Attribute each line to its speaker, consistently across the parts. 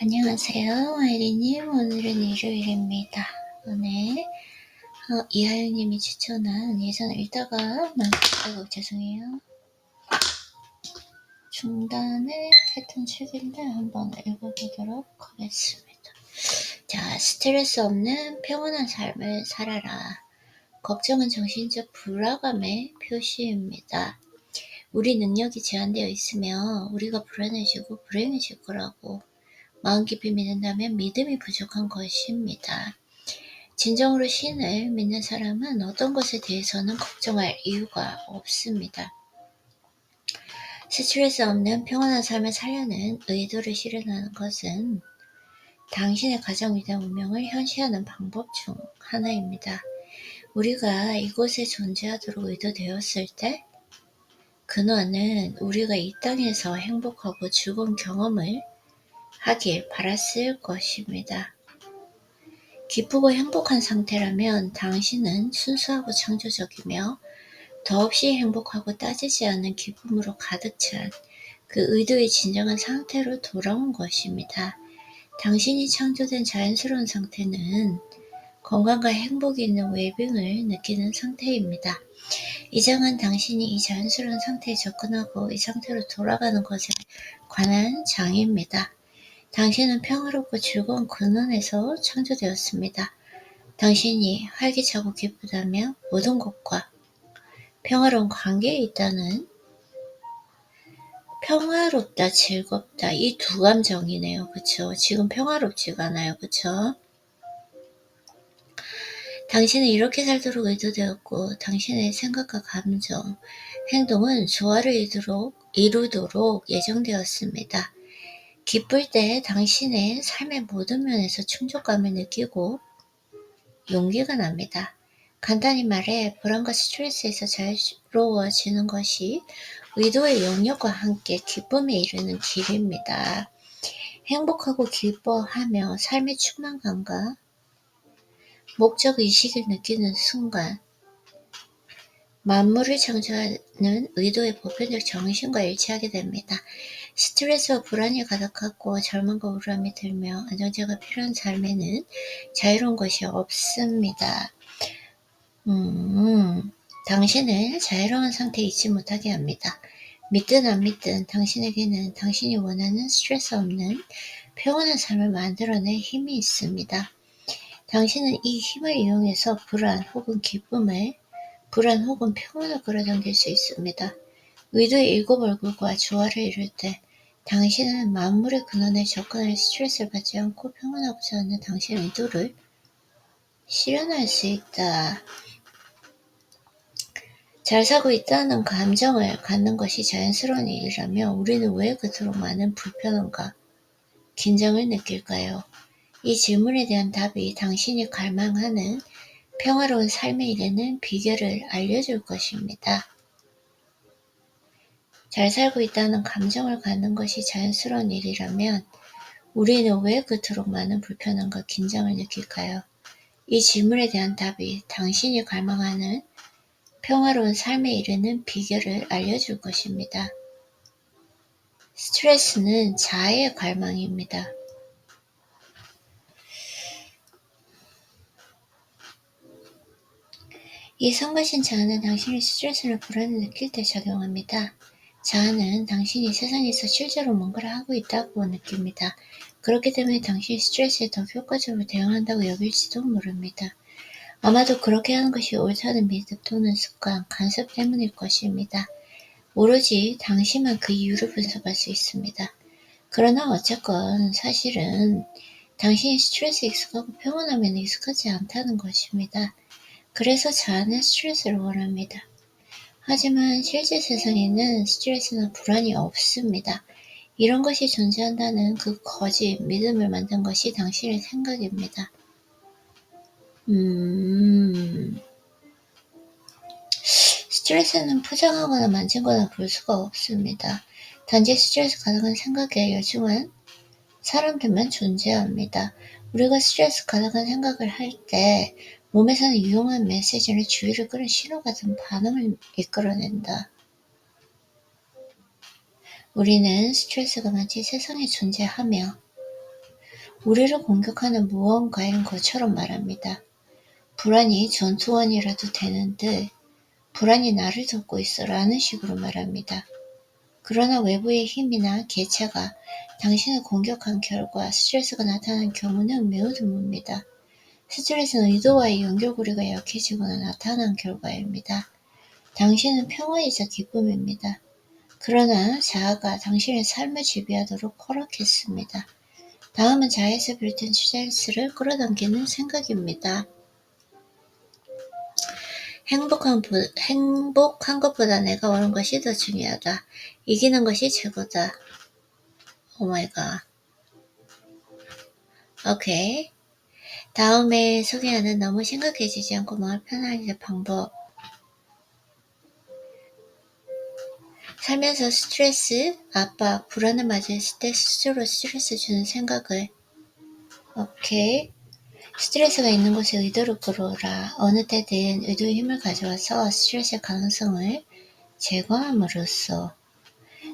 Speaker 1: 안녕하세요, 아이리님. 오늘은 일요일입니다. 오늘 이하영님이 추천한 예전에 읽다가 죄송해요. 중단을 했던 책인데 한번 읽어보도록 하겠습니다. 자, 스트레스 없는 평온한 삶을 살아라. 걱정은 정신적 불안감의 표시입니다. 우리 능력이 제한되어 있으며 우리가 불안해지고 불행해질 거라고 마음 깊이 믿는다면 믿음이 부족한 것입니다. 진정으로 신을 믿는 사람은 어떤 것에 대해서는 걱정할 이유가 없습니다. 스트레스 없는 평온한 삶을 살려는 의도를 실현하는 것은 당신의 가장 위대한 운명을 현시하는 방법 중 하나입니다. 우리가 이곳에 존재하도록 의도되었을 때 근원은 우리가 이 땅에서 행복하고 즐거운 경험을 하길 바랐을 것입니다. 기쁘고 행복한 상태라면 당신은 순수하고 창조적이며 더없이 행복하고 따지지 않는 기쁨으로 가득 찬 그 의도의 진정한 상태로 돌아온 것입니다. 당신이 창조된 자연스러운 상태는 건강과 행복이 있는 웰빙을 느끼는 상태입니다. 이 장은 당신이 이 자연스러운 상태에 접근하고 이 상태로 돌아가는 것에 관한 장입니다. 당신은 평화롭고 즐거운 근원에서 창조되었습니다. 당신이 활기차고 기쁘다며 모든 것과 평화로운 관계에 있다는 평화롭다, 즐겁다 이 두 감정이네요. 그쵸? 지금 평화롭지가 않아요. 그쵸? 당신은 이렇게 살도록 의도되었고 당신의 생각과 감정, 행동은 조화를 이루도록 예정되었습니다. 기쁠 때 당신의 삶의 모든 면에서 충족감을 느끼고 용기가 납니다. 간단히 말해 불안과 스트레스에서 자유로워지는 것이 의도의 영역과 함께 기쁨에 이르는 길입니다. 행복하고 기뻐하며 삶의 충만감과 목적의식을 느끼는 순간 만물을 창조하는 의도의 보편적 정신과 일치하게 됩니다. 스트레스와 불안이 가득하고 절망과 우울함이 들며 안정제가 필요한 삶에는 자유로운 것이 없습니다. 당신을 자유로운 상태에 있지 못하게 합니다. 믿든 안 믿든 당신에게는 당신이 원하는 스트레스 없는 평온한 삶을 만들어낼 힘이 있습니다. 당신은 이 힘을 이용해서 불안 혹은 평온을 끌어당길 수 있습니다. 의도의 일곱 얼굴과 조화를 이룰 때 당신은 만물의 근원에 접근할 스트레스를 받지 않고 평온하고자 하는 당신의 의도를 실현할 수 있다. 잘 살고 있다는 감정을 갖는 것이 자연스러운 일이라면 우리는 왜 그토록 많은 불편함과 긴장을 느낄까요? 이 질문에 대한 답이 당신이 갈망하는 평화로운 삶의 일에는 비결을 알려줄 것입니다. 잘 살고 있다는 감정을 갖는 것이 자연스러운 일이라면 우리는 왜 그토록 많은 불편함과 긴장을 느낄까요? 이 질문에 대한 답이 당신이 갈망하는 평화로운 삶에 이르는 비결을 알려줄 것입니다. 스트레스는 자아의 갈망입니다. 이 성가신 자아는 당신이 스트레스를 불안을 느낄 때 작용합니다. 자아는 당신이 세상에서 실제로 뭔가를 하고 있다고 느낍니다. 그렇기 때문에 당신이 스트레스에 더 효과적으로 대응한다고 여길지도 모릅니다. 아마도 그렇게 하는 것이 옳다는 믿음 또는 습관, 간섭 때문일 것입니다. 오로지 당신만 그 이유를 분석할 수 있습니다. 그러나 어쨌건 사실은 당신이 스트레스에 익숙하고 평온함에는 익숙하지 않다는 것입니다. 그래서 자아는 스트레스를 원합니다. 하지만 실제 세상에는 스트레스나 불안이 없습니다. 이런 것이 존재한다는 그 거짓 믿음을 만든 것이 당신의 생각입니다. 스트레스는 포장하거나 만지거나 볼 수가 없습니다. 단지 스트레스 가득한 생각에 열중한 사람들만 존재합니다. 우리가 스트레스 가득한 생각을 할 때 몸에서는 유용한 메시지를 주의를 끄는 신호 같은 반응을 이끌어낸다. 우리는 스트레스가 마치 세상에 존재하며 우리를 공격하는 무언가인 것처럼 말합니다. 불안이 전투원이라도 되는 듯 불안이 나를 돕고 있어 라는 식으로 말합니다. 그러나 외부의 힘이나 개체가 당신을 공격한 결과 스트레스가 나타나는 경우는 매우 드뭅니다. 스트레스는 의도와의 연결고리가 약해지거나 나타난 결과입니다. 당신은 평화이자 기쁨입니다. 그러나 자아가 당신의 삶을 지배하도록 허락했습니다. 다음은 자아에서 비롯된 스트레스를 끌어당기는 생각입니다. 행복한 것보다 내가 원하는 것이 더 중요하다. 이기는 것이 최고다. 오 마이 갓. 오케이. 다음에 소개하는 너무 심각해지지 않고 마음을 편안하게 방법. 살면서 스트레스, 압박, 불안을 맞이했을 때 스스로 스트레스 주는 생각을. 오케이. 스트레스가 있는 곳에 의도를 끌어오라. 어느 때든 의도의 힘을 가져와서 스트레스의 가능성을 제거함으로써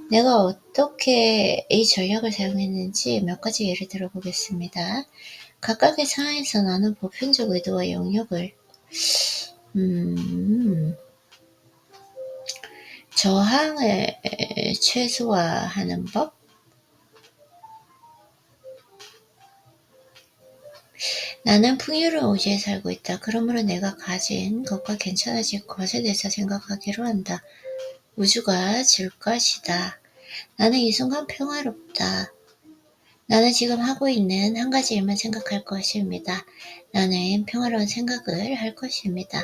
Speaker 1: 내가 어떻게 이 전략을 사용했는지 몇 가지 예를 들어보겠습니다. 각각의 상황에서 나는 보편적 의도와 영역을 저항을 최소화하는 법? 나는 풍요로운 우주에 살고 있다. 그러므로 내가 가진 것과 괜찮아질 것에 대해서 생각하기로 한다. 우주가 질 것이다. 나는 이 순간 평화롭다. 나는 지금 하고 있는 한 가지 일만 생각할 것입니다. 나는 평화로운 생각을 할 것입니다.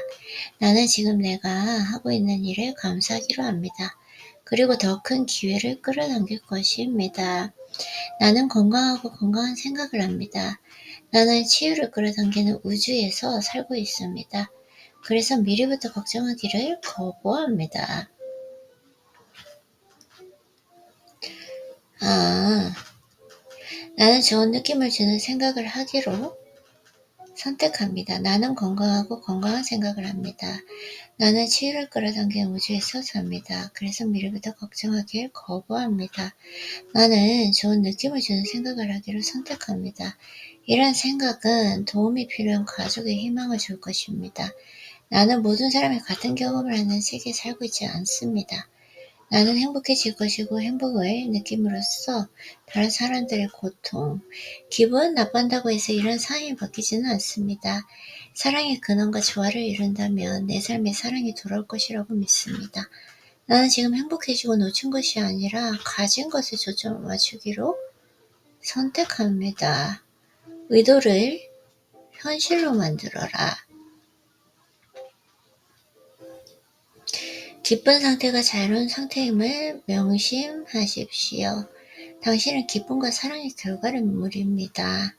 Speaker 1: 나는 지금 내가 하고 있는 일에 감사하기로 합니다. 그리고 더 큰 기회를 끌어당길 것입니다. 나는 건강하고 건강한 생각을 합니다. 나는 치유를 끌어당기는 우주에서 살고 있습니다. 그래서 미리부터 걱정하기를 거부합니다. 나는 좋은 느낌을 주는 생각을 하기로 선택합니다. 나는 건강하고 건강한 생각을 합니다. 나는 치유를 끌어당기는 우주에서 삽니다. 그래서 미래부터 걱정하길 거부합니다. 나는 좋은 느낌을 주는 생각을 하기로 선택합니다. 이런 생각은 도움이 필요한 가족에 희망을 줄 것입니다. 나는 모든 사람이 같은 경험을 하는 세계에 살고 있지 않습니다. 나는 행복해질 것이고 행복을 느낌으로써 다른 사람들의 고통, 기분 나빠한다고 해서 이런 상황이 바뀌지는 않습니다. 사랑의 근원과 조화를 이룬다면 내 삶에 사랑이 돌아올 것이라고 믿습니다. 나는 지금 행복해지고 놓친 것이 아니라 가진 것에 초점을 맞추기로 선택합니다. 의도를 현실로 만들어라. 기쁜 상태가 자유로운 상태임을 명심하십시오. 당신은 기쁨과 사랑의 결과물입니다.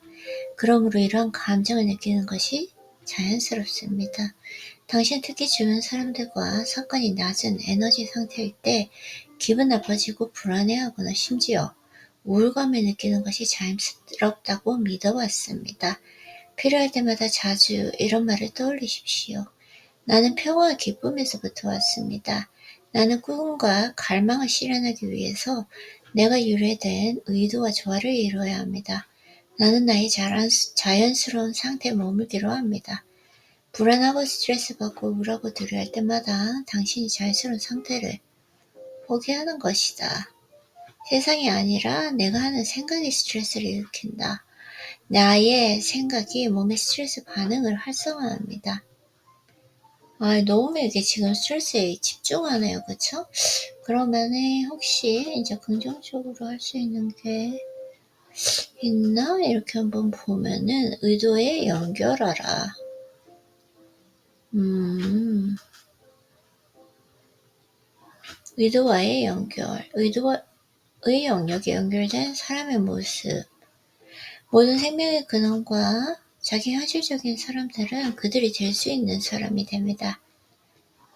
Speaker 1: 그러므로 이러한 감정을 느끼는 것이 자연스럽습니다. 당신 특히 주변 사람들과 사건이 낮은 에너지 상태일 때 기분 나빠지고 불안해하거나 심지어 우울감을 느끼는 것이 자연스럽다고 믿어왔습니다. 필요할 때마다 자주 이런 말을 떠올리십시오. 나는 평화와 기쁨에서부터 왔습니다. 나는 꿈과 갈망을 실현하기 위해서 내가 유래된 의도와 조화를 이루어야 합니다. 나는 나의 자연스러운 상태에 머물기로 합니다. 불안하고 스트레스 받고 우울하고 두려워할 때마다 당신이 자연스러운 상태를 포기하는 것이다. 세상이 아니라 내가 하는 생각이 스트레스를 일으킨다. 나의 생각이 몸의 스트레스 반응을 활성화합니다. 너무 이게 지금 스트레스에 집중하네요. 그쵸? 그러면은 혹시 이제 긍정적으로 할 수 있는 게 있나? 이렇게 한번 보면은 의도에 연결하라. 의도와의 연결. 의도의 영역에 연결된 사람의 모습. 모든 생명의 근원과 자기 현실적인 사람들은 그들이 될 수 있는 사람이 됩니다.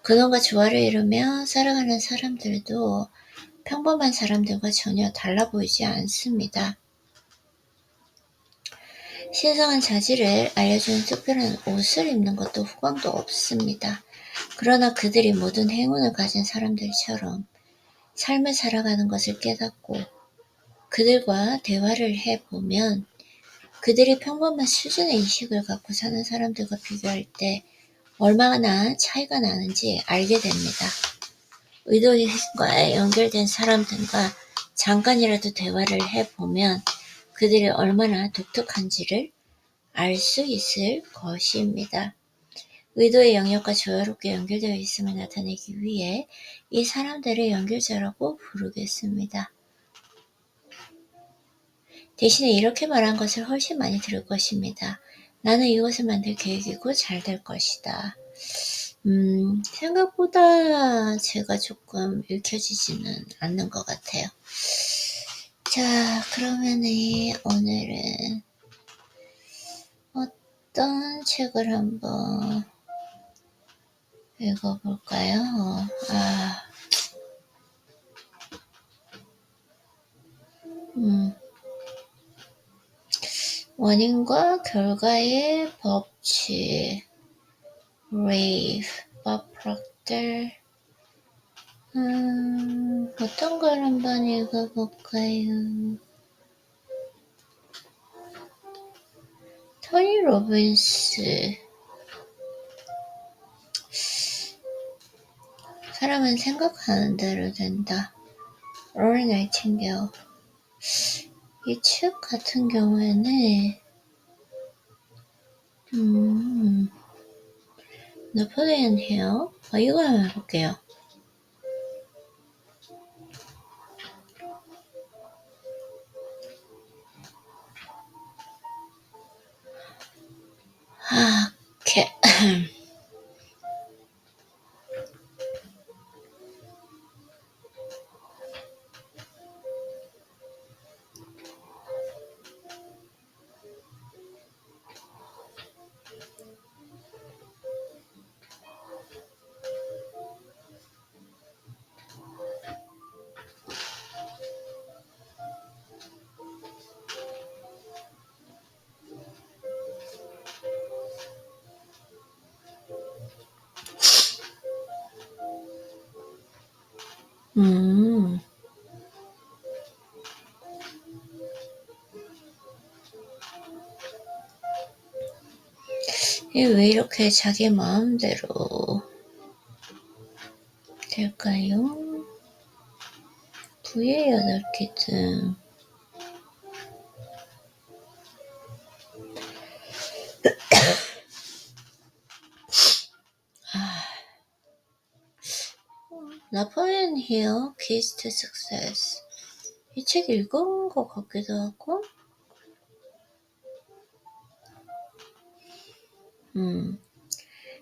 Speaker 1: 근원과 조화를 이루며 살아가는 사람들도 평범한 사람들과 전혀 달라 보이지 않습니다. 신성한 자질을 알려주는 특별한 옷을 입는 것도 후광도 없습니다. 그러나 그들이 모든 행운을 가진 사람들처럼 삶을 살아가는 것을 깨닫고 그들과 대화를 해보면 그들이 평범한 수준의 인식을 갖고 사는 사람들과 비교할 때 얼마나 차이가 나는지 알게 됩니다. 의도인과에 연결된 사람들과 잠깐이라도 대화를 해보면 그들이 얼마나 독특한지를 알 수 있을 것입니다. 의도의 영역과 조화롭게 연결되어 있음을 나타내기 위해 이 사람들을 연결자라고 부르겠습니다. 대신에 이렇게 말한 것을 훨씬 많이 들을 것입니다. 나는 이것을 만들 계획이고 잘 될 것이다. 생각보다 제가 조금 읽혀지지는 않는 것 같아요. 자, 그러면은 오늘은 어떤 책을 한번 읽어볼까요? 원인과 결과의 법칙, 레이브, 밥 프록터. 어떤 걸 한번 읽어볼까요? 토니 로빈스. 사람은 생각하는 대로 된다. 로리 나이팅게일. 이 책 같은 경우에는 네폴리언 힐. 이거 한번 해볼게요. 오케이. 왜 이렇게 자기 마음대로 될까요? 부의 8기둥. 나폴레온 힐, Keys to Success. 이 책 읽은 것 같기도 하고,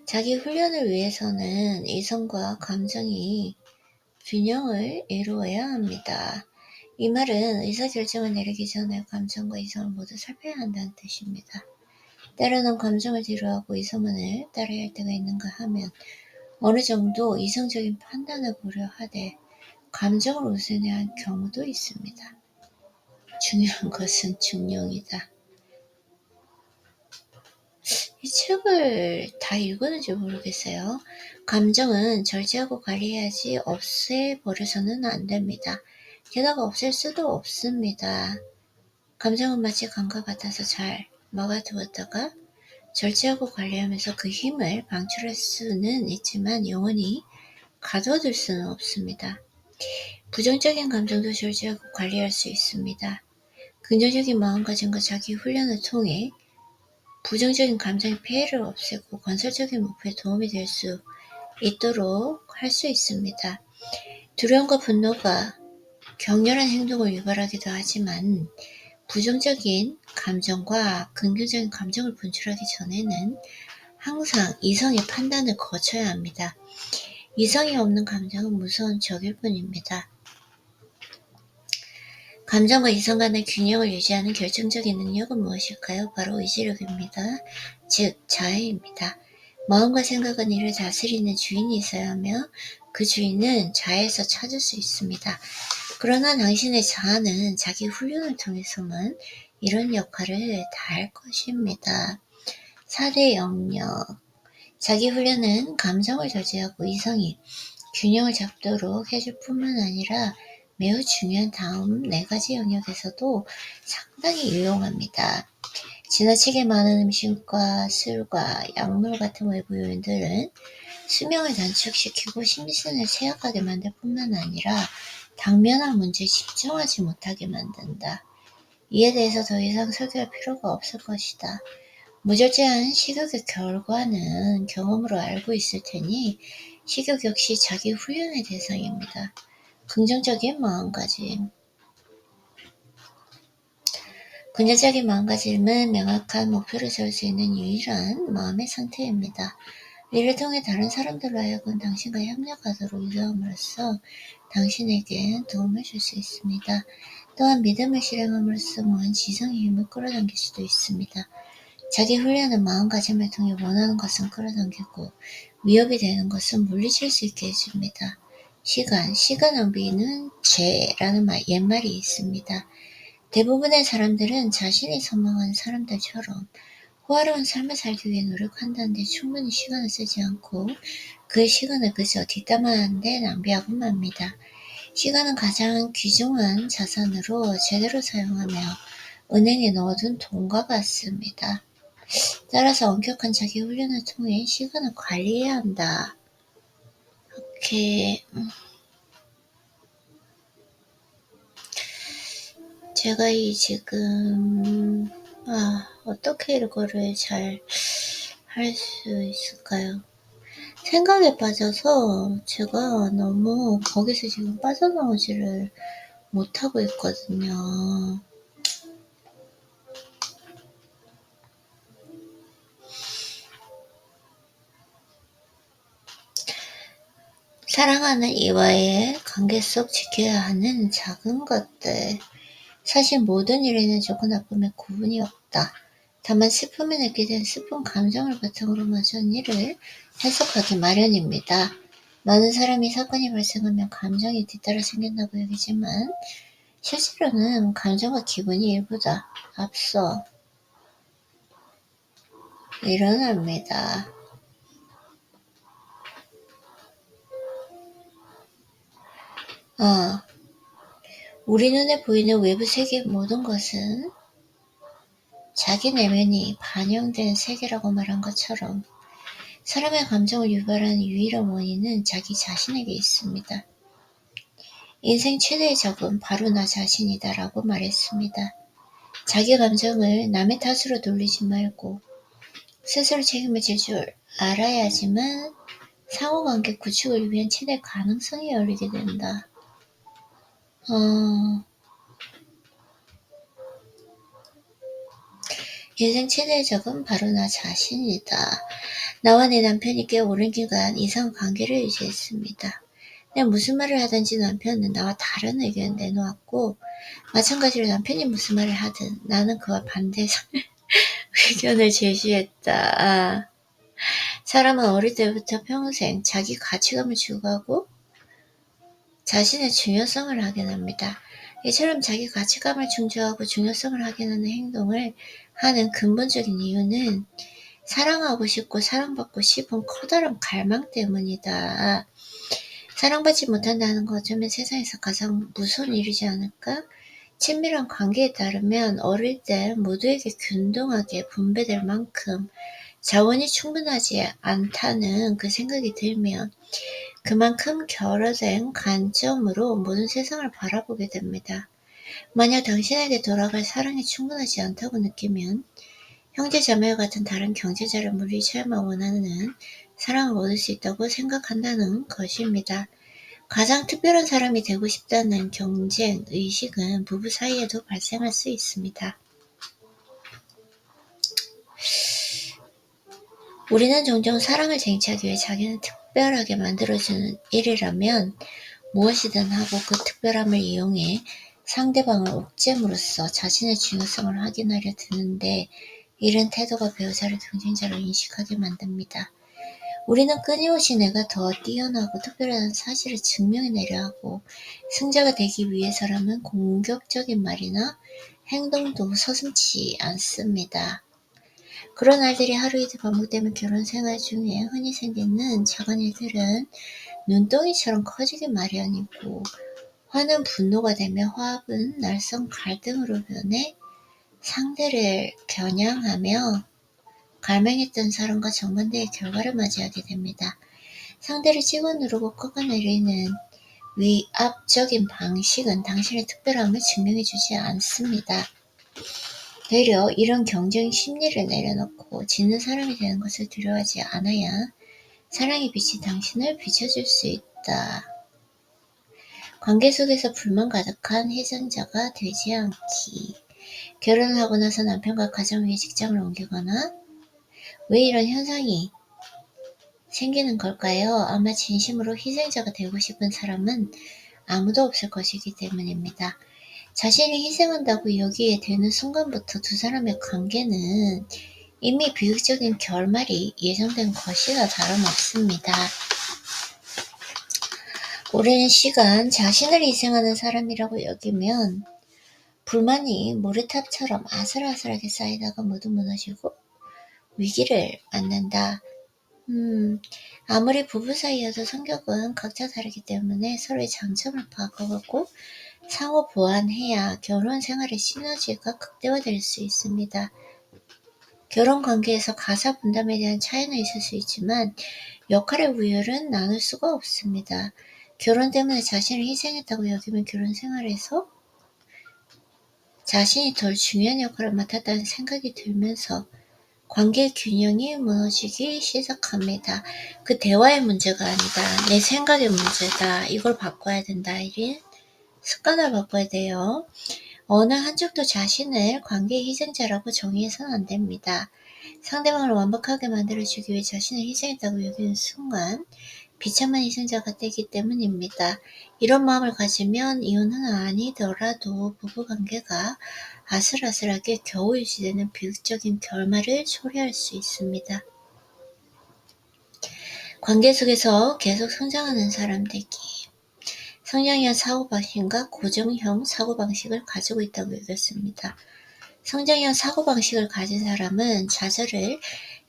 Speaker 1: 자기 훈련을 위해서는 이성과 감정이 균형을 이루어야 합니다. 이 말은 의사결정을 내리기 전에 감정과 이성을 모두 살펴야 한다는 뜻입니다. 때로는 감정을 뒤로하고 이성만을 따라야 할 때가 있는가 하면 어느 정도 이성적인 판단을 고려하되 감정을 우선해야 할 경우도 있습니다. 중요한 것은 중용이다. 이 책을 다 읽었는지 모르겠어요. 감정은 절제하고 관리해야지 없애버려서는 안 됩니다. 게다가 없앨 수도 없습니다. 감정은 마치 강과 같아서 잘 막아두었다가 절제하고 관리하면서 그 힘을 방출할 수는 있지만 영원히 가둬둘 수는 없습니다. 부정적인 감정도 절제하고 관리할 수 있습니다. 긍정적인 마음가짐과 자기 훈련을 통해 부정적인 감정의 피해를 없애고 건설적인 목표에 도움이 될 수 있도록 할 수 있습니다. 두려움과 분노가 격렬한 행동을 유발하기도 하지만 부정적인 감정과 긍정적인 감정을 분출하기 전에는 항상 이성의 판단을 거쳐야 합니다. 이성이 없는 감정은 무서운 적일 뿐입니다. 감정과 이성 간의 균형을 유지하는 결정적인 능력은 무엇일까요? 바로 의지력입니다. 즉, 자해입니다. 마음과 생각은 이를 다스리는 주인이 있어야 하며 그 주인은 자해에서 찾을 수 있습니다. 그러나 당신의 자아는 자기 훈련을 통해서만 이런 역할을 다할 것입니다. 4대 영역. 자기 훈련은 감정을 절제하고 이성이 균형을 잡도록 해줄 뿐만 아니라 매우 중요한 다음 4가지 영역에서도 상당히 유용합니다. 지나치게 많은 음식과 술과 약물 같은 외부 요인들은 수명을 단축시키고 심신을 쇠약하게 만들 뿐만 아니라 당면한 문제에 집중하지 못하게 만든다. 이에 대해서 더 이상 설교할 필요가 없을 것이다. 무절제한 식욕의 결과는 경험으로 알고 있을 테니 식욕 역시 자기 훈련의 대상입니다. 긍정적인 마음가짐. 긍정적인 마음가짐은 명확한 목표를 세울 수 있는 유일한 마음의 상태입니다. 이를 통해 다른 사람들로 하여금 당신과 협력하도록 유도함으로써 당신에게 도움을 줄 수 있습니다. 또한 믿음을 실행함으로써 무한 지성의 힘을 끌어당길 수도 있습니다. 자기 훈련은 마음가짐을 통해 원하는 것은 끌어당기고 위협이 되는 것은 물리칠 수 있게 해줍니다. 시간 낭비는 죄라는 옛말이 있습니다. 대부분의 사람들은 자신이 선망하는 사람들처럼 호화로운 삶을 살기 위해 노력한다는데 충분히 시간을 쓰지 않고 그 시간을 그저 뒷담화하는 데 낭비하고 맙니다. 시간은 가장 귀중한 자산으로 제대로 사용하며 은행에 넣어둔 돈과 같습니다. 따라서 엄격한 자기 훈련을 통해 시간을 관리해야 한다. 이렇게 제가 지금 어떻게 이거를 잘 할 수 있을까요? 생각에 빠져서 제가 너무 거기서 지금 빠져나오지를 못하고 있거든요. 사랑하는 이와의 관계 속 지켜야 하는 작은 것들. 사실 모든 일에는 좋고 나쁨의 구분이 없다. 다만 슬픔을 느끼게 된 슬픈 감정을 바탕으로 모든 일을 해석하기 마련입니다. 많은 사람이 사건이 발생하면 감정이 뒤따라 생긴다고 여기지만 실제로는 감정과 기분이 일보다 앞서 일어납니다. 우리 눈에 보이는 외부 세계의 모든 것은 자기 내면이 반영된 세계라고 말한 것처럼 사람의 감정을 유발하는 유일한 원인은 자기 자신에게 있습니다. 인생 최대의 적은 바로 나 자신이다 라고 말했습니다. 자기 감정을 남의 탓으로 돌리지 말고 스스로 책임을 질 줄 알아야지만 상호관계 구축을 위한 최대 가능성이 열리게 된다. 인생 최대의 적은 바로 나 자신이다. 나와 내 남편이 꽤 오랜 기간 이상 관계를 유지했습니다. 내가 무슨 말을 하든지 남편은 나와 다른 의견을 내놓았고 마찬가지로 남편이 무슨 말을 하든 나는 그와 반대 의견을 제시했다. 사람은 어릴 때부터 평생 자기 가치감을 추구하고 자신의 중요성을 확인합니다. 이처럼 자기 가치감을 중조하고 중요성을 확인하는 행동을 하는 근본적인 이유는 사랑하고 싶고 사랑받고 싶은 커다란 갈망 때문이다. 사랑받지 못한다는 거 어쩌면 세상에서 가장 무서운 일이지 않을까? 친밀한 관계에 따르면 어릴 때 모두에게 균등하게 분배될 만큼 자원이 충분하지 않다는 그 생각이 들면 그만큼 결여된 관점으로 모든 세상을 바라보게 됩니다. 만약 당신에게 돌아갈 사랑이 충분하지 않다고 느끼면 형제자매와 같은 다른 경제자를 물리쳐야만 원하는 사랑을 얻을 수 있다고 생각한다는 것입니다. 가장 특별한 사람이 되고 싶다는 경쟁 의식은 부부 사이에도 발생할 수 있습니다. 우리는 종종 사랑을 쟁취하기 위해 자기는 특별하게 만들어주는 일이라면 무엇이든 하고 그 특별함을 이용해 상대방을 옥죄므로써 자신의 중요성을 확인하려 드는데 이런 태도가 배우자를 경쟁자로 인식하게 만듭니다. 우리는 끊임없이 내가 더 뛰어나고 특별하다는 사실을 증명해내려 하고 승자가 되기 위해서라면 공격적인 말이나 행동도 서슴지 않습니다. 그런 날들이 하루 이틀 반복되면 결혼 생활 중에 흔히 생기는 작은 일들은 눈덩이처럼 커지기 마련이고 화는 분노가 되며 화합은 날선 갈등으로 변해 상대를 겨냥하며 갈망했던 사람과 정반대의 결과를 맞이하게 됩니다. 상대를 찍어 누르고 꺾어내리는 위압적인 방식은 당신의 특별함을 증명해주지 않습니다. 되려 이런 경쟁 심리를 내려놓고 지는 사람이 되는 것을 두려워하지 않아야 사랑의 빛이 당신을 비춰줄 수 있다. 관계 속에서 불만 가득한 희생자가 되지 않기. 결혼을 하고 나서 남편과 가정 위에 직장을 옮기거나 왜 이런 현상이 생기는 걸까요? 아마 진심으로 희생자가 되고 싶은 사람은 아무도 없을 것이기 때문입니다. 자신이 희생한다고 여기에 되는 순간부터 두 사람의 관계는 이미 비극적인 결말이 예정된 것이나 다름없습니다. 오랜 시간 자신을 희생하는 사람이라고 여기면 불만이 모래탑처럼 아슬아슬하게 쌓이다가 모두 무너지고 위기를 맞는다. 아무리 부부 사이여도 성격은 각자 다르기 때문에 서로의 장점을 파악하고 상호 보완해야 결혼 생활의 시너지가 극대화될 수 있습니다. 결혼 관계에서 가사 분담에 대한 차이는 있을 수 있지만 역할의 우열은 나눌 수가 없습니다. 결혼 때문에 자신을 희생했다고 여기면 결혼 생활에서 자신이 덜 중요한 역할을 맡았다는 생각이 들면서 관계 균형이 무너지기 시작합니다. 그 대화의 문제가 아니다. 내 생각의 문제다. 이걸 바꿔야 된다. 이런 습관을 바꿔야 돼요. 어느 한쪽도 자신을 관계의 희생자라고 정의해서는 안 됩니다. 상대방을 완벽하게 만들어주기 위해 자신을 희생했다고 여기는 순간 비참한 희생자가 되기 때문입니다. 이런 마음을 가지면 이혼은 아니더라도 부부관계가 아슬아슬하게 겨우 유지되는 비극적인 결말을 초래할 수 있습니다. 관계 속에서 계속 성장하는 사람 되기. 성장형 사고방식과 고정형 사고방식을 가지고 있다고 여겼습니다. 성장형 사고방식을 가진 사람은 좌절을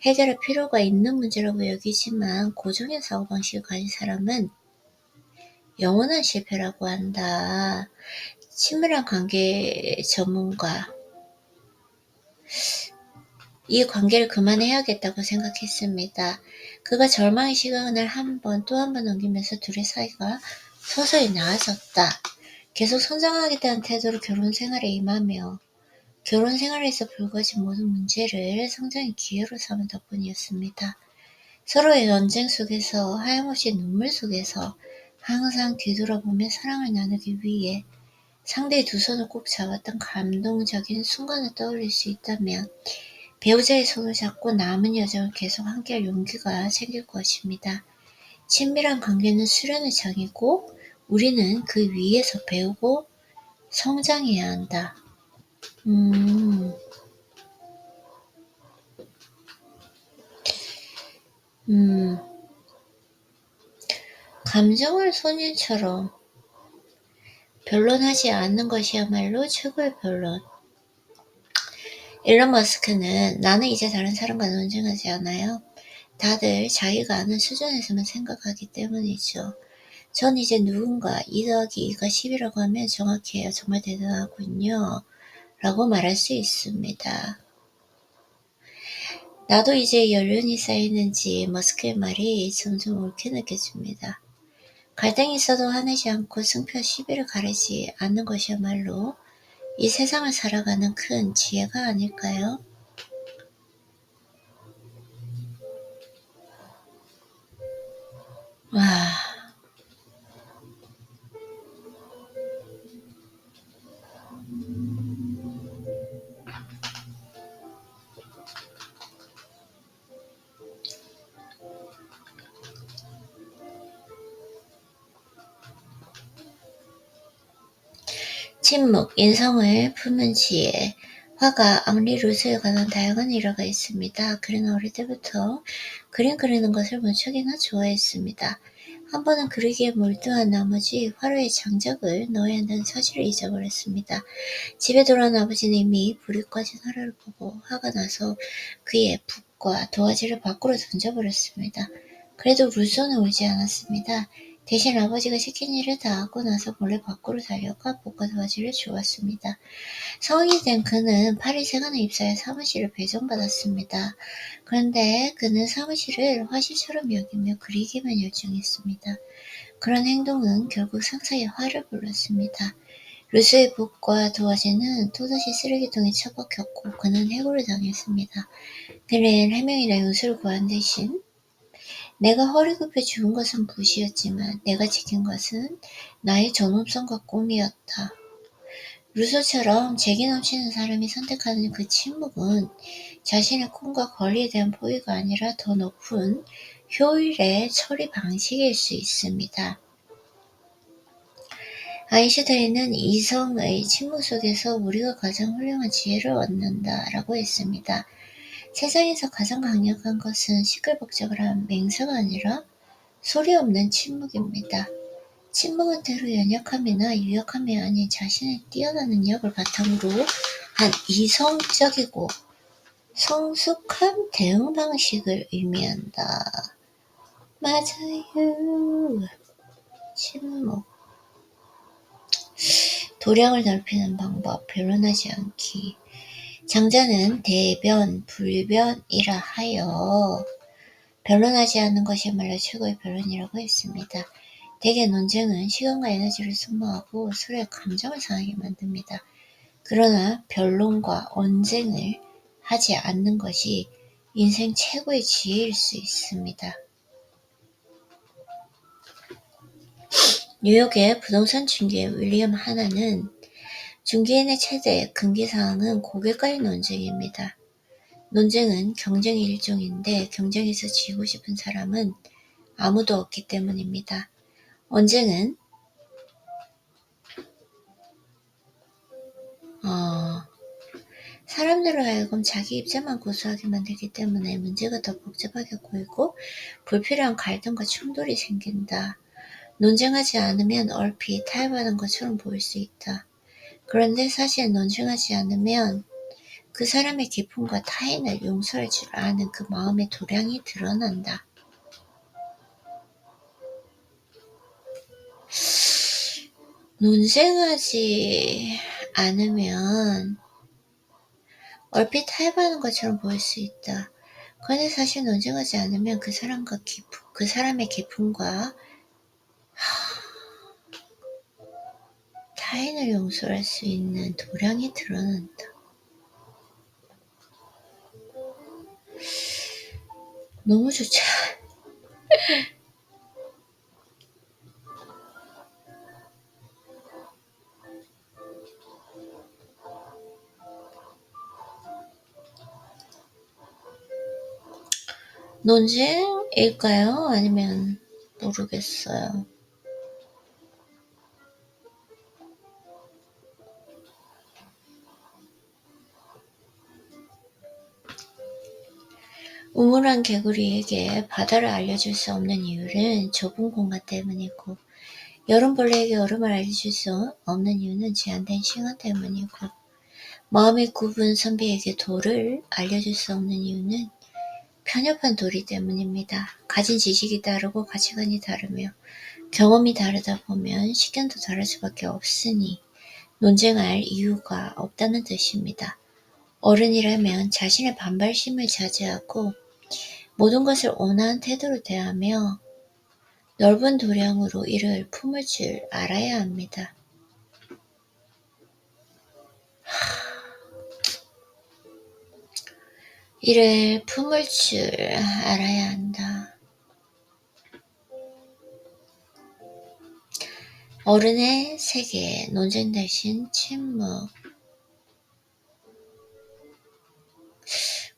Speaker 1: 해결할 필요가 있는 문제라고 여기지만 고정형 사고방식을 가진 사람은 영원한 실패라고 한다. 친밀한 관계 전문가. 이 관계를 그만해야겠다고 생각했습니다. 그가 절망의 시간을 한 번 또 한 번 넘기면서 둘의 사이가 서서히 나아졌다. 계속 성장하겠다는 태도로 결혼 생활에 임하며 결혼 생활에서 불거진 모든 문제를 성장의 기회로 삼은 덕분이었습니다. 서로의 언쟁 속에서 하염없이 눈물 속에서 항상 뒤돌아보며 사랑을 나누기 위해 상대의 두 손을 꼭 잡았던 감동적인 순간을 떠올릴 수 있다면 배우자의 손을 잡고 남은 여정을 계속 함께할 용기가 생길 것입니다. 친밀한 관계는 수련의 장이고 우리는 그 위에서 배우고 성장해야 한다. 감정을 소년처럼 변론하지 않는 것이야말로 최고의 변론. 일론 머스크는 나는 이제 다른 사람과 논쟁하지 않아요. 다들 자기가 아는 수준에서만 생각하기 때문이죠. 전 이제 누군가 2 더하기 2가 10이라고 하면 정확해요. 정말 대단하군요. 라고 말할 수 있습니다. 나도 이제 연륜이 쌓이는지 머스크의 말이 점점 옳게 느껴집니다. 갈등이 있어도 화내지 않고 승패와 시비를 가리지 않는 것이야말로 이 세상을 살아가는 큰 지혜가 아닐까요? 와, 침묵, 인성을 품은 지혜. 화가 앙리 루소에 관한 다양한 일화가 있습니다. 그는 어릴 때부터 그림 그리는 것을 무척이나 좋아했습니다. 한 번은 그리기에 몰두한 나머지 화로에 장작을 넣어야 한다는 사실을 잊어버렸습니다. 집에 돌아온 아버지는 이미 불이 꺼진 화로를 보고 화가 나서 그의 붓과 도화지를 밖으로 던져버렸습니다. 그래도 루소는 울지 않았습니다. 대신 아버지가 시킨 일을 다 하고 나서 몰래 밖으로 달려가 볶아 바지를 주었습니다. 성인이 된 그는 파리 세관에 입사해 사무실을 배정받았습니다. 그런데 그는 사무실을 화실처럼 여기며 그리기만 열중했습니다. 그런 행동은 결국 상사의 화를 불렀습니다. 루스의 북과 도화지는 또다시 쓰레기통에 처박혔고 그는 해고를 당했습니다. 그는 해명이나 용서를 구한 대신 내가 허리 굽혀 죽은 것은 부시였지만 내가 지킨 것은 나의 존엄성과 꿈이었다. 루소처럼 재기 넘치는 사람이 선택하는 그 침묵은 자신의 꿈과 권리에 대한 포기가 아니라 더 높은 효율의 처리 방식일 수 있습니다. 아인슈타인은 이성의 침묵 속에서 우리가 가장 훌륭한 지혜를 얻는다라고 했습니다. 세상에서 가장 강력한 것은 시끌벅적한 맹세가 아니라 소리 없는 침묵입니다. 침묵은 때로 연약함이나 유약함이 아닌 자신의 뛰어난 능력을 바탕으로 한 이성적이고 성숙한 대응 방식을 의미한다. 맞아요. 침묵. 도량을 넓히는 방법, 변론하지 않기. 장자는 대변, 불변이라 하여 변론하지 않는 것이야말로 최고의 변론이라고 했습니다. 대개 논쟁은 시간과 에너지를 소모하고 서로의 감정을 상하게 만듭니다. 그러나 변론과 언쟁을 하지 않는 것이 인생 최고의 지혜일 수 있습니다. 뉴욕의 부동산 중개 윌리엄 하나는 중개인의 최대 금기사항은 고객과의 논쟁입니다. 논쟁은 경쟁의 일종인데 경쟁에서 지고 싶은 사람은 아무도 없기 때문입니다. 언쟁은 사람들을 하여금 자기 입장만 고수하게 만들기 때문에 문제가 더 복잡하게 보이고 불필요한 갈등과 충돌이 생긴다. 논쟁하지 않으면 얼핏 타협하는 것처럼 보일 수 있다. 그런데 사실 논쟁하지 않으면 그 사람의 기쁨과 타인을 용서할 줄 아는 그 마음의 도량이 드러난다. 논쟁하지 않으면 얼핏 타협하는 것처럼 보일 수 있다. 그런데 사실 논쟁하지 않으면 그 사람의 기쁨과 타인을 용서할 수 있는 도량이 드러난다. 너무 좋죠. 논쟁일까요? 아니면 모르겠어요. 우물한 개구리에게 바다를 알려줄 수 없는 이유는 좁은 공간 때문이고 여름벌레에게 얼음을 알려줄 수 없는 이유는 제한된 시간 때문이고 마음이 굽은 선비에게 돌을 알려줄 수 없는 이유는 편협한 도리 때문입니다. 가진 지식이 다르고 가치관이 다르며 경험이 다르다 보면 식견도 다를 수밖에 없으니 논쟁할 이유가 없다는 뜻입니다. 어른이라면 자신의 반발심을 자제하고 모든 것을 온화한 태도로 대하며 넓은 도량으로 이를 품을 줄 알아야 합니다. 이를 품을 줄 알아야 한다. 어른의 세계, 논쟁 대신 침묵.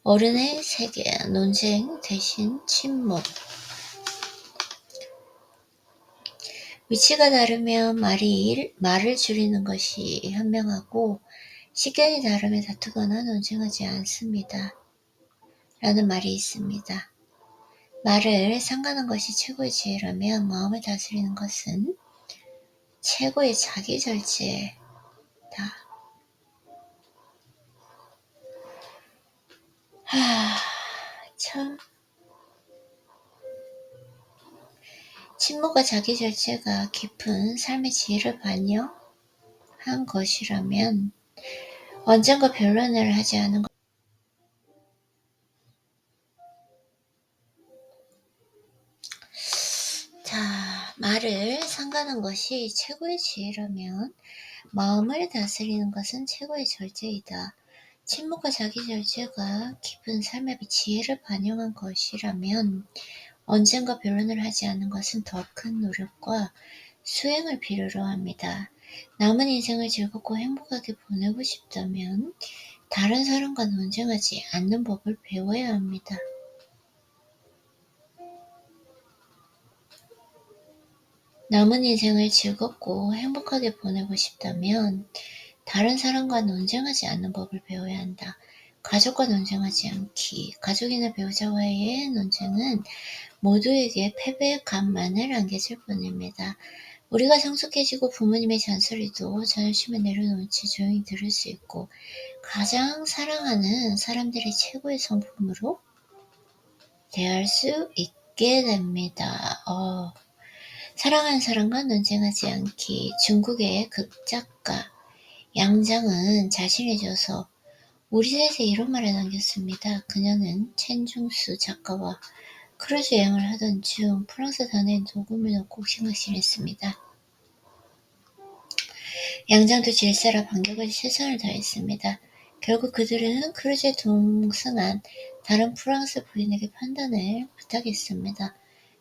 Speaker 1: 어른의 세계, 논쟁 대신 침묵. 위치가 다르면 말을 줄이는 것이 현명하고 식견이 다르면 다투거나 논쟁하지 않습니다. 라는 말이 있습니다. 말을 삼가는 것이 최고의 지혜라면 마음을 다스리는 것은 최고의 자기절제다. 참. 침묵과 자기절제가 깊은 삶의 지혜를 반영한 것이라면 언젠가 변론을 하지 않은 것. 자, 말을 삼가는 것이 최고의 지혜라면 마음을 다스리는 것은 최고의 절제이다. 침묵과 자기절제가 깊은 삶의 지혜를 반영한 것이라면 언젠가 변론을 하지 않는 것은 더 큰 노력과 수행을 필요로 합니다. 남은 인생을 즐겁고 행복하게 보내고 싶다면 다른 사람과 논쟁하지 않는 법을 배워야 합니다. 남은 인생을 즐겁고 행복하게 보내고 싶다면 다른 사람과 논쟁하지 않는 법을 배워야 한다. 가족과 논쟁하지 않기. 가족이나 배우자와의 논쟁은 모두에게 패배의 값만을 안겨줄 뿐입니다. 우리가 성숙해지고 부모님의 잔소리도 자존심을 내려놓은 채 조용히 들을 수 있고 가장 사랑하는 사람들의 최고의 성품으로 대할 수 있게 됩니다. 사랑하는 사람과 논쟁하지 않기. 중국의 극작가 양장은 자신이 져서 우리 세대에 이런 말을 남겼습니다. 그녀는 첸중수 작가와 크루즈 여행을 하던 중 프랑스 단에 녹음을 넣고 생각실했습니다. 양장도 질세라 반격을 최선을 다했습니다. 결국 그들은 크루즈에 동승한 다른 프랑스 부인에게 판단을 부탁했습니다.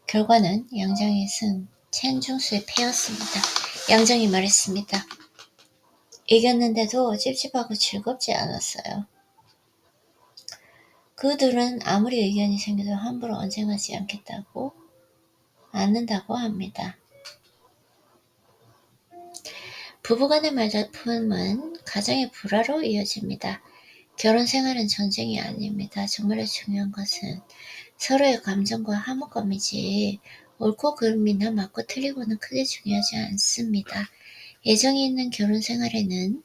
Speaker 1: 결과는 양장의 승, 첸중수의 패였습니다. 양장이 말했습니다. 이겼는데도 찝찝하고 즐겁지 않았어요. 그들은 아무리 의견이 생겨도 함부로 언쟁하지 않는다고 합니다. 부부간의 말다툼은 가정의 불화로 이어집니다. 결혼 생활은 전쟁이 아닙니다. 정말로 중요한 것은 서로의 감정과 화목감이지 옳고 그름이나 맞고 틀리고는 크게 중요하지 않습니다. 애정이 있는 결혼 생활에는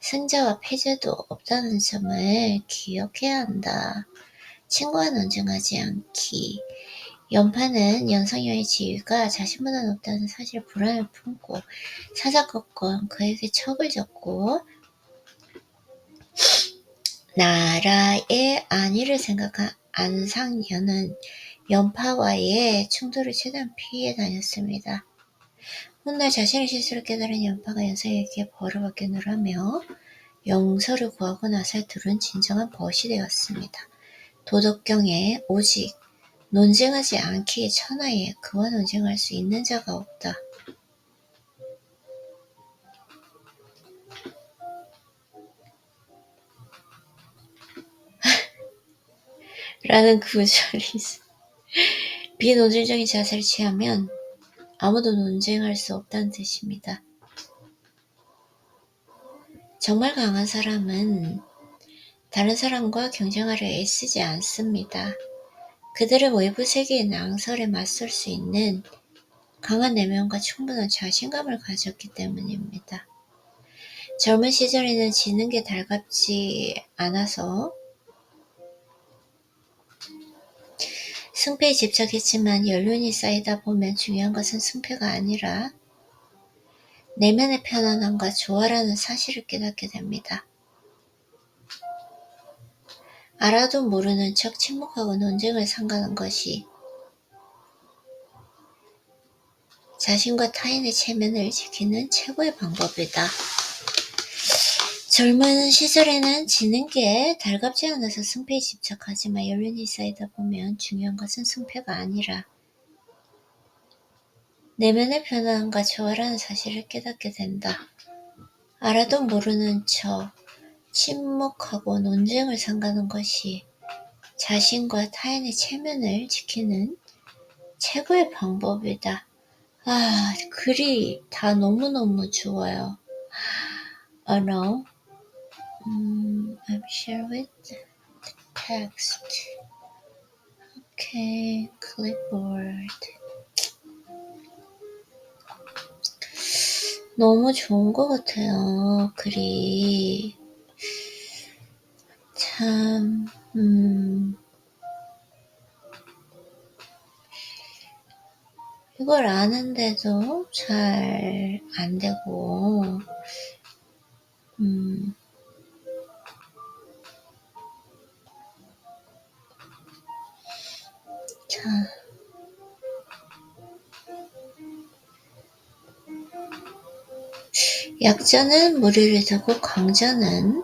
Speaker 1: 승자와 패자도 없다는 점을 기억해야 한다. 친구와 논쟁하지 않기. 연파는 연상녀의 지위가 자신보다 높다는 사실에 불안을 품고 사사건건 그에게 척을 졌고 나라의 안위를 생각한 안상녀는 연파와의 충돌을 최대한 피해 다녔습니다. 훗날 자신의 실수를 깨달은 연파가 연상에게 벌을 받기를 하며 용서를 구하고 나서 둘은 진정한 벗이 되었습니다. 도덕경에 오직 논쟁하지 않기에 천하에 그와 논쟁할 수 있는 자가 없다. 라는 구절이 있어. 비논쟁적인 자세를 취하면 아무도 논쟁할 수 없다는 뜻입니다. 정말 강한 사람은 다른 사람과 경쟁하려 애쓰지 않습니다. 그들은 외부 세계의 낭설에 맞설 수 있는 강한 내면과 충분한 자신감을 가졌기 때문입니다. 젊은 시절에는 지는 게 달갑지 않아서 승패에 집착했지만 연륜이 쌓이다 보면 중요한 것은 승패가 아니라 내면의 편안함과 조화라는 사실을 깨닫게 됩니다. 알아도 모르는 척 침묵하고 논쟁을 삼가는 것이 자신과 타인의 체면을 지키는 최고의 방법이다. 젊은 시절에는 지는 게 달갑지 않아서 승패에 집착하지만 연륜이 쌓이다 보면 중요한 것은 승패가 아니라 내면의 편안함과 조화라는 사실을 깨닫게 된다. 알아도 모르는 척 침묵하고 논쟁을 삼가는 것이 자신과 타인의 체면을 지키는 최고의 방법이다. 글이 다 너무너무 좋아요. No. I'm sure with the text. Okay, clipboard. 너무 좋은 것 같아요, 글이. 참, 이걸 아는데도 잘 안 되고, 자, 약자는 무리를 두고 강자는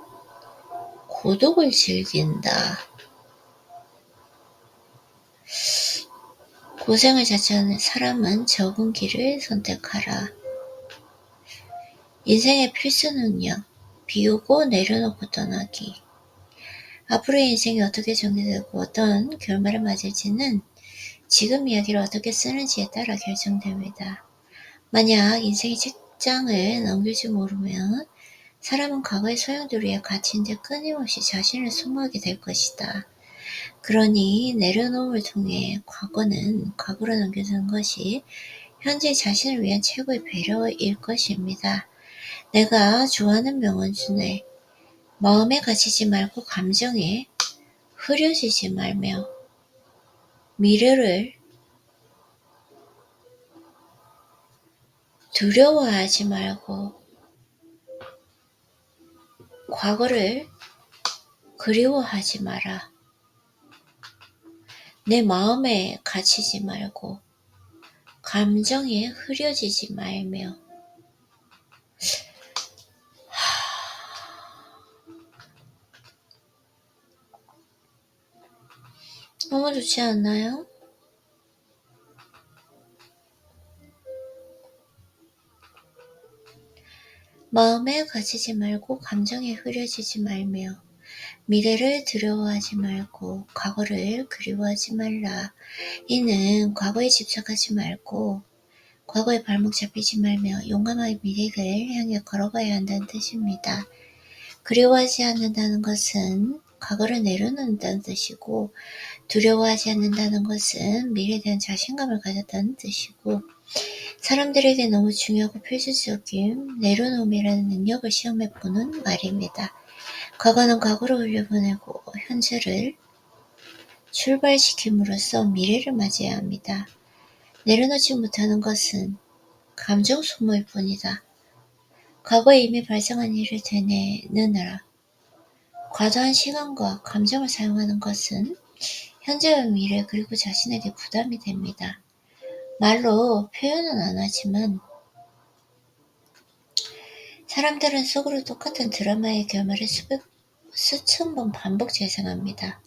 Speaker 1: 고독을 즐긴다. 고생을 자처하는 사람은 적은 길을 선택하라. 인생의 필수 능력, 비우고 내려놓고 떠나기. 앞으로의 인생이 어떻게 전개되고 어떤 결말을 맞을지는 지금 이야기를 어떻게 쓰는지에 따라 결정됩니다. 만약 인생의 책장을 넘길 줄 모르면 사람은 과거의 소용돌이에 갇힌 데 끊임없이 자신을 소모하게 될 것이다. 그러니 내려놓음을 통해 과거는 과거로 넘겨두는 것이 현재 자신을 위한 최고의 배려일 것입니다. 내가 좋아하는 명언 중에 마음에 갇히지 말고 감정에 흐려지지 말며 미래를 두려워하지 말고 과거를 그리워하지 마라. 내 마음에 갇히지 말고 감정에 흐려지지 말며. 너무 좋지 않나요? 마음에 갇히지 말고 감정에 흐려지지 말며 미래를 두려워하지 말고 과거를 그리워하지 말라. 이는 과거에 집착하지 말고 과거에 발목 잡히지 말며 용감하게 미래를 향해 걸어가야 한다는 뜻입니다. 그리워하지 않는다는 것은 과거를 내려놓는다는 뜻이고, 두려워하지 않는다는 것은 미래에 대한 자신감을 가졌다는 뜻이고, 사람들에게 너무 중요하고 필수적인 내려놓음이라는 능력을 시험해보는 말입니다. 과거는 과거로 흘려보내고 현재를 출발시킴으로써 미래를 맞이해야 합니다. 내려놓지 못하는 것은 감정 소모일 뿐이다. 과거에 이미 발생한 일을 되뇌느라 과도한 시간과 감정을 사용하는 것은 현재와 미래 그리고 자신에게 부담이 됩니다. 말로 표현은 안 하지만 사람들은 속으로 똑같은 드라마의 결말을 수천 번 반복 재생합니다.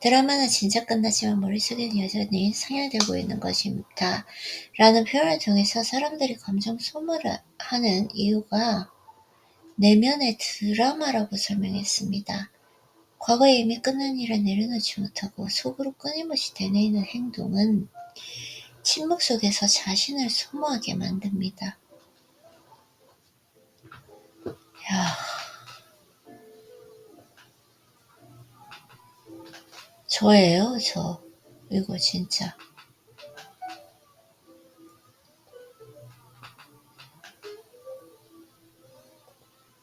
Speaker 1: 드라마는 진짜 끝나지만 머릿속에는 여전히 상영되고 있는 것입니다. 라는 표현을 통해서 사람들이 감정 소모를 하는 이유가 내면의 드라마라고 설명했습니다. 과거에 이미 끝난 일을 내려놓지 못하고 속으로 끊임없이 되뇌이는 행동은 침묵 속에서 자신을 소모하게 만듭니다. 저예요, 저. 이거 진짜.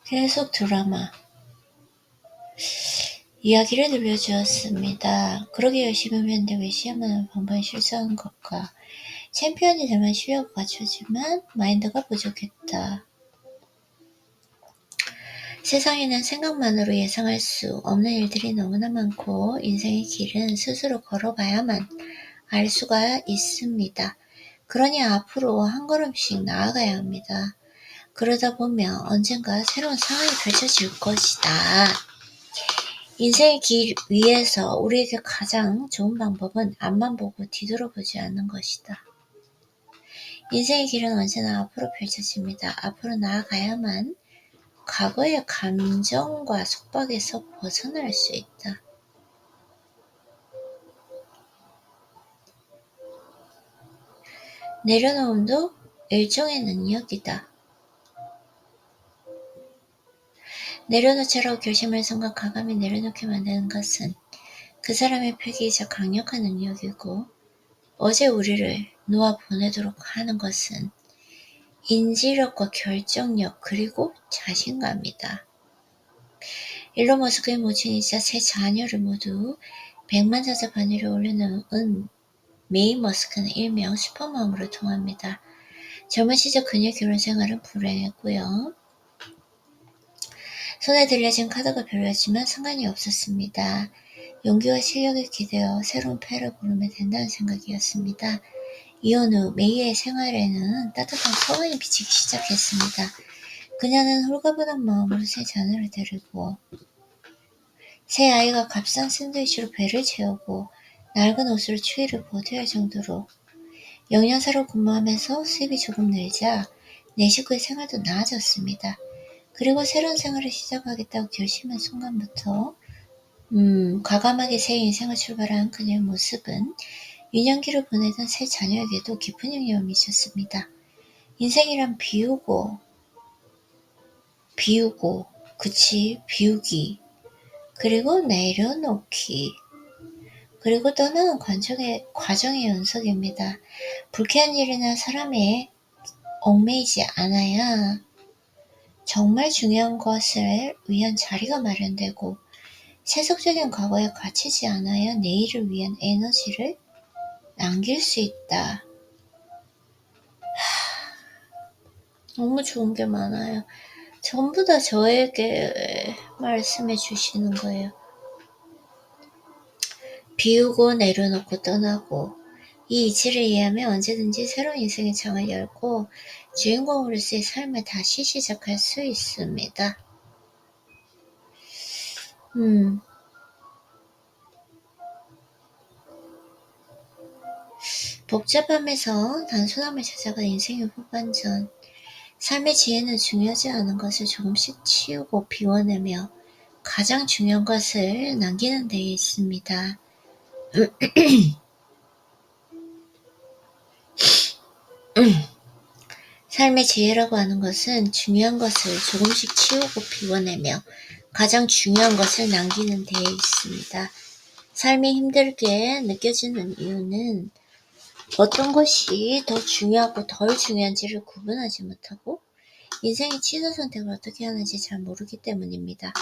Speaker 1: 계속 드라마. 이야기를 들려주었습니다. 그러게 열심히 했는데 왜 시험하는 방법에 실수하는 것과 챔피언이 되면 실력을 갖추지만 마인드가 부족했다. 세상에는 생각만으로 예상할 수 없는 일들이 너무나 많고 인생의 길은 스스로 걸어가야만 알 수가 있습니다. 그러니 앞으로 한 걸음씩 나아가야 합니다. 그러다 보면 언젠가 새로운 상황이 펼쳐질 것이다. 인생의 길 위에서 우리에게 가장 좋은 방법은 앞만 보고 뒤돌아보지 않는 것이다. 인생의 길은 언제나 앞으로 펼쳐집니다. 앞으로 나아가야만 과거의 감정과 속박에서 벗어날 수 있다. 내려놓음도 일종의 능력이다. 내려놓자라고 결심할 순간 과감히 내려놓게 만드는 것은 그 사람의 패기이자 강력한 능력이고, 어제 우리를 놓아보내도록 하는 것은 인지력과 결정력 그리고 자신감이다. 일론 머스크의 모친이자 세 자녀를 모두 백만장자 바늘에 올려놓은 메이 머스크는 일명 슈퍼맘으로 통합니다. 젊은 시절 그녀의 결혼 생활은 불행했고요. 손에 들려진 카드가 별로였지만 상관이 없었습니다. 용기와 실력에 기대어 새로운 패를 고르면 된다는 생각이었습니다. 이혼 후 메이의 생활에는 따뜻한 소원이 비치기 시작했습니다. 그녀는 홀가분한 마음으로 새 자녀를 데리고 새 아이가 값싼 샌드위치로 배를 채우고 낡은 옷으로 추위를 버텨야 할 정도로 영양사로 근무하면서 수입이 조금 늘자 내 식구의 생활도 나아졌습니다. 그리고 새로운 생활을 시작하겠다고 결심한 순간부터 과감하게 새 인생을 출발한 그녀의 모습은 유년기를 보내던 새 자녀에게도 깊은 영향을 미쳤습니다. 인생이란 비우고, 비우기, 그리고 내려놓기, 그리고 떠나는 과정의 연속입니다. 불쾌한 일이나 사람에 얽매이지 않아야 정말 중요한 것을 위한 자리가 마련되고 세속적인 과거에 갇히지 않아야 내일을 위한 에너지를 남길 수 있다. 너무 좋은 게 많아요. 전부 다 저에게 말씀해 주시는 거예요. 비우고 내려놓고 떠나고 이 이치를 이해하면 언제든지 새로운 인생의 창을 열고 주인공으로서의 삶을 다시 시작할 수 있습니다. 복잡함에서 단순함을 찾아가 인생의 후반전. 삶의 지혜는 중요하지 않은 것을 조금씩 치우고 비워내며 가장 중요한 것을 남기는 데에 있습니다. 삶의 지혜라고 하는 것은 중요한 것을 조금씩 치우고 비워내며 가장 중요한 것을 남기는 데에 있습니다. 삶이 힘들게 느껴지는 이유는 어떤 것이 더 중요하고 덜 중요한지를 구분하지 못하고 인생의 취사 선택을 어떻게 하는지 잘 모르기 때문입니다.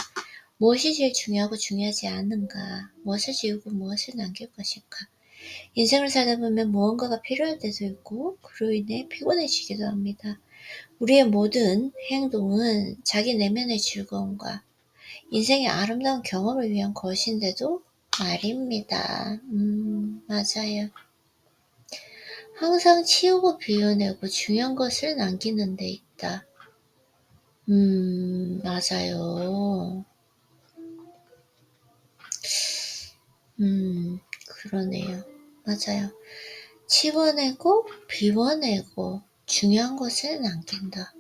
Speaker 1: 무엇이 제일 중요하고 중요하지 않은가, 무엇을 지우고 무엇을 남길 것인가. 인생을 살다 보면 무언가가 필요할 때도 있고 그로 인해 피곤해지기도 합니다. 우리의 모든 행동은 자기 내면의 즐거움과 인생의 아름다운 경험을 위한 것인데도 말입니다. 맞아요. 항상 치우고 비워내고 중요한 것을 남기는 데 있다. 맞아요. 그러네요. 맞아요. 치워내고 비워내고 중요한 것을 남긴다.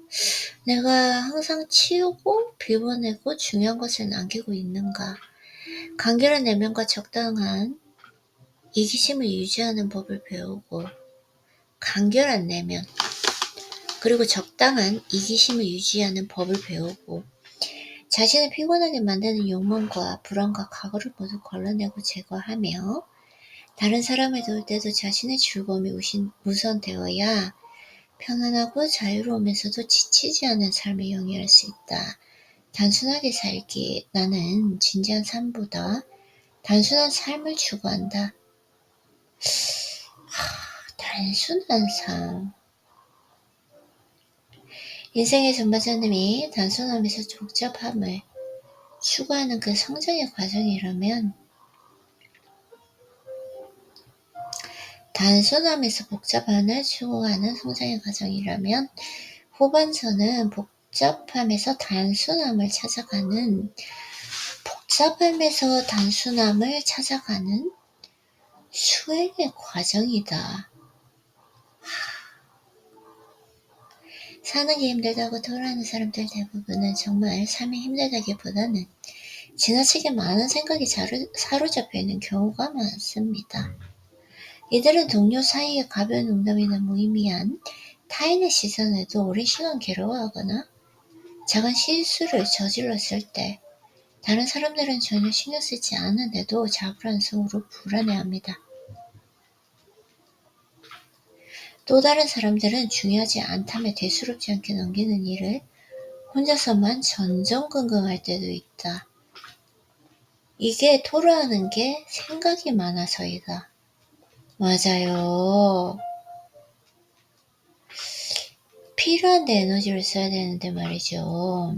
Speaker 1: 내가 항상 치우고 비워내고 중요한 것을 남기고 있는가? 간결한 내면과 적당한 이기심을 유지하는 법을 배우고 간결한 내면 그리고 적당한 이기심을 유지하는 법을 배우고 자신을 피곤하게 만드는 욕망과 불안과 과거를 모두 걸러내고 제거하며 다른 사람을 도울 때도 자신의 즐거움이 우선되어야 편안하고 자유로우면서도 지치지 않은 삶을 영위할 수 있다. 단순하게 살기. 나는 진지한 삶보다 단순한 삶을 추구한다. 단순한 삶. 인생의 전반전이 단순함에서 복잡함을 추구하는 그 성장의 과정이라면 단순함에서 복잡함을 추구하는 성장의 과정이라면 후반전은 복잡함에서 단순함을 찾아가는 수행의 과정이다. 사는 게 힘들다고 토로하는 사람들 대부분은 정말 삶이 힘들다기보다는 지나치게 많은 생각이 사로잡혀 있는 경우가 많습니다. 이들은 동료 사이의 가벼운 농담이나 무의미한 타인의 시선에도 오랜 시간 괴로워하거나 작은 실수를 저질렀을 때 다른 사람들은 전혀 신경 쓰지 않는데도 자불안성으로 불안해합니다. 또 다른 사람들은 중요하지 않다며 대수롭지 않게 넘기는 일을 혼자서만 전전긍긍할 때도 있다. 이게 토로하는 게 생각이 많아서이다. 맞아요. 필요한 데 에너지를 써야 되는데 말이죠.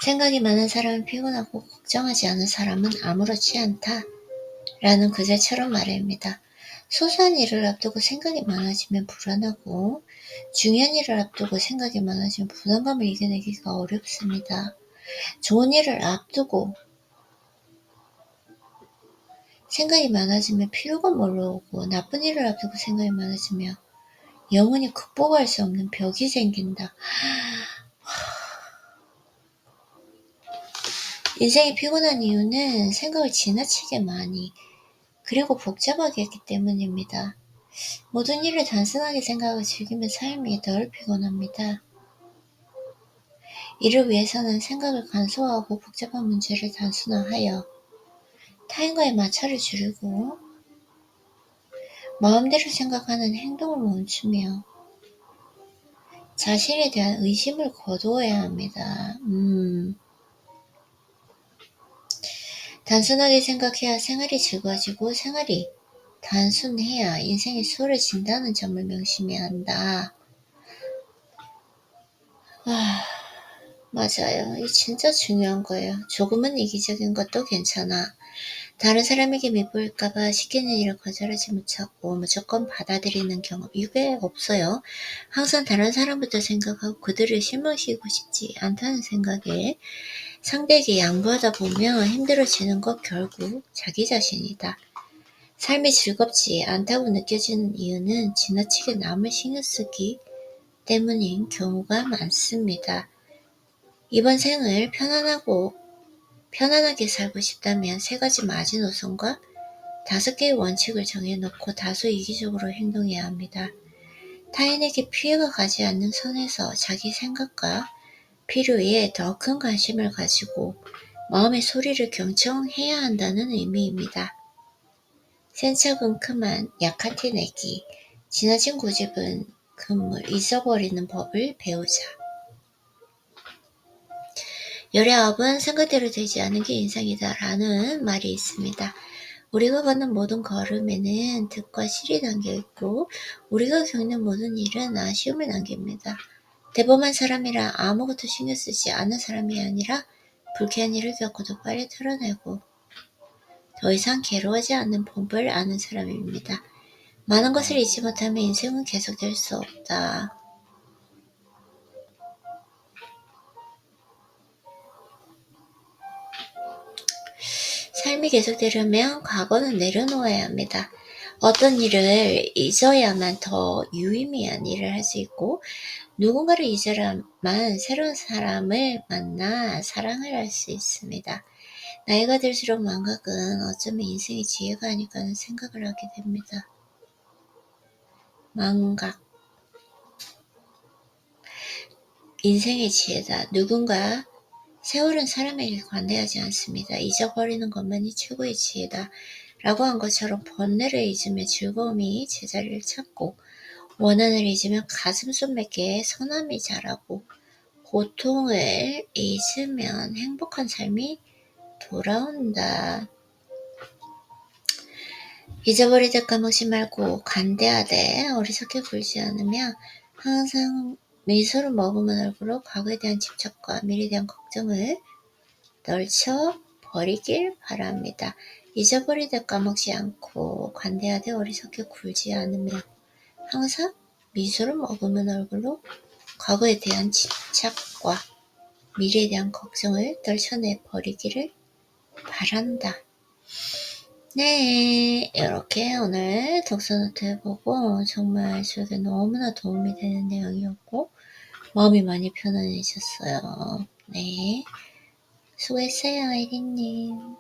Speaker 1: 생각이 많은 사람은 피곤하고 걱정하지 않은 사람은 아무렇지 않다. 라는 구절처럼 말입니다. 소소한 일을 앞두고 생각이 많아지면 불안하고 중요한 일을 앞두고 생각이 많아지면 부담감을 이겨내기가 어렵습니다. 좋은 일을 앞두고 생각이 많아지면 피로가 몰려오고 나쁜 일을 앞두고 생각이 많아지면 영원히 극복할 수 없는 벽이 생긴다. 인생이 피곤한 이유는 생각을 지나치게 많이 그리고 복잡하게 했기 때문입니다. 모든 일을 단순하게 생각하고 즐기면 삶이 덜 피곤합니다. 이를 위해서는 생각을 간소화하고 복잡한 문제를 단순화하여 타인과의 마찰을 줄이고 마음대로 생각하는 행동을 멈추며 자신에 대한 의심을 거두어야 합니다. 단순하게 생각해야 생활이 즐거워지고 생활이 단순해야 인생이 수월해진다는 점을 명심해야 한다. 맞아요. 이 진짜 중요한 거예요. 조금은 이기적인 것도 괜찮아. 다른 사람에게 밉보일까봐 시키는 일을 거절하지 못하고 무조건 받아들이는 경험 이게 없어요. 항상 다른 사람부터 생각하고 그들을 실망시키고 싶지 않다는 생각에 상대에게 양보하다 보면 힘들어지는 것 결국 자기 자신이다. 삶이 즐겁지 않다고 느껴지는 이유는 지나치게 남을 신경 쓰기 때문인 경우가 많습니다. 이번 생을 편안하게 살고 싶다면 3가지 마지노선과 5개의 원칙을 정해놓고 다소 이기적으로 행동해야 합니다. 타인에게 피해가 가지 않는 선에서 자기 생각과 필요에 더 큰 관심을 가지고 마음의 소리를 경청해야 한다는 의미입니다. 센 척은 그만, 약한 티 내기, 지나친 고집은 금물, 잊어버리는 법을 배우자. 19은 생각대로 되지 않은 게 인생이다 라는 말이 있습니다. 우리가 걷는 모든 걸음에는 득과 실이 담겨있고 우리가 겪는 모든 일은 아쉬움을 남깁니다. 대범한 사람이라 아무것도 신경 쓰지 않은 사람이 아니라 불쾌한 일을 겪어도 빨리 털어내고 더 이상 괴로워하지 않는 법을 아는 사람입니다. 많은 것을 잊지 못하면 인생은 계속될 수 없다. 삶이 계속되려면 과거는 내려놓아야 합니다. 어떤 일을 잊어야만 더 유의미한 일을 할 수 있고 누군가를 잊어야만 새로운 사람을 만나 사랑을 할 수 있습니다. 나이가 들수록 망각은 어쩌면 인생의 지혜가 아닐까 하는 생각을 하게 됩니다. 망각. 인생의 지혜다. 누군가 세월은 사람에게 관대하지 않습니다. 잊어버리는 것만이 최고의 지혜다. 라고 한 것처럼 번뇌를 잊으면 즐거움이 제자리를 찾고 원한을 잊으면 가슴속맥에 선함이 자라고 고통을 잊으면 행복한 삶이 돌아온다. 잊어버리듯 까먹지 말고 관대하되 어리석게 굴지 않으며 항상 미소를 머금은 얼굴로 과거에 대한 집착과 미래에 대한 걱정을 떨쳐버리길 바랍니다. 잊어버리듯 까먹지 않고 관대하되 어리석게 굴지 않으며 항상 미소를 머금은 얼굴로 과거에 대한 집착과 미래에 대한 걱정을 떨쳐내버리기를 바란다. 네, 이렇게 오늘 독서노트 해보고 정말 저에게 너무나 도움이 되는 내용이었고 마음이 많이 편안해졌어요. 네, 수고했어요, 아이린님.